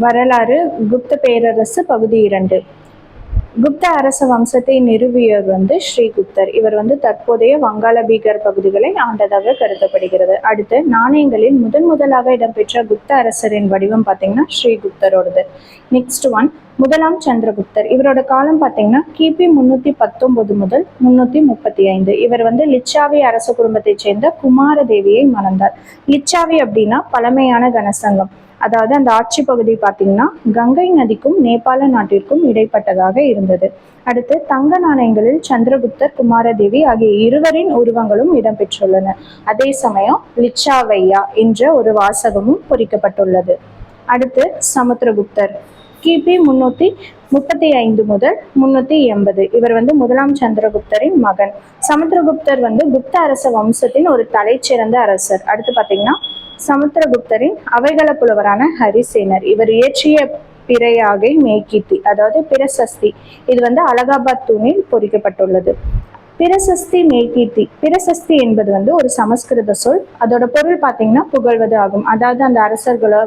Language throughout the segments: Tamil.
வரலாறு குப்த பேரரசு பகுதி 2. குப்த அரச வம்சத்தை நிறுவியவர் ஸ்ரீகுப்தர். இவர் தற்போதைய வங்காள பீகார் பகுதிகளை ஆண்டதாக கருதப்படுகிறது. அடுத்து நாணயங்களில் முதலாக இடம்பெற்ற குப்த அரசரின் வடிவம் பார்த்தீங்கன்னா ஸ்ரீகுப்தரோடது. நெக்ஸ்ட் ஒன், முதலாம் சந்திரகுப்தர். இவரோட காலம் பார்த்தீங்கன்னா கிபி 319 முதல் 335. இவர் லிச்சாவி அரச குடும்பத்தை சேர்ந்த குமாரதேவியை மணந்தார். லிச்சாவி அப்படின்னா பழமையான கனசங்கம். அதாவது அந்த ஆட்சி பகுதி பார்த்தீங்கன்னா கங்கை நதிக்கும் நேபாள நாட்டிற்கும் இடைப்பட்டதாக இருந்தது. அடுத்து தங்க நாணயங்களில் சந்திரகுப்தர், குமாரதேவி ஆகிய இருவரின் உருவங்களும் இடம்பெற்றுள்ளன. அதே சமயம் லிச்சாவையா என்ற ஒரு வாசகமும் பொறிக்கப்பட்டுள்ளது. அடுத்து சமுத்திரகுப்தர், கிபி 335 முதல் 380. இவர் முதலாம் சந்திரகுப்தரின் மகன். சமுத்திரகுப்தர் குப்த அரச வம்சத்தின் ஒரு தலைச்சிறந்த அரசர். அடுத்து பார்த்தீங்கன்னா சமுத்திரகுப்தரின் அவைகள புலவரான ஹரிசேனர். இவர் இயற்றிய பிறையாகை மேய்கீர்த்தி, அதாவது பிரசஸ்தி, இது அலகாபாத் தூணில் பொறிக்கப்பட்டுள்ளது. பிரசஸ்தி மேய்கீர்த்தி, பிரசஸ்தி என்பது ஒரு சமஸ்கிருத சொல். அதோட பொருள் பார்த்தீங்கன்னா புகழ்வது ஆகும். அதாவது அந்த அரசர்களை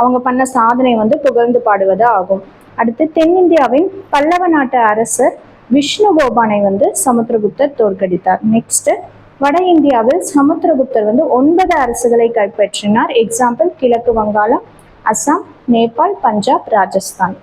அவங்க பண்ண சாதனை புகழ்ந்து பாடுவது ஆகும். அடுத்து தென்னிந்தியாவின் பல்லவ நாட்டு அரசர் விஷ்ணு கோபானை சமுத்திரகுப்தர் தோற்கடித்தார். நெக்ஸ்ட், வட இந்தியாவில் சமுத்திரகுப்தர் 9 அரசுகளை கைப்பற்றினார். எக்ஸாம்பிள் கிழக்கு வங்காளம், அசாம், நேபாள், பஞ்சாப், ராஜஸ்தான்.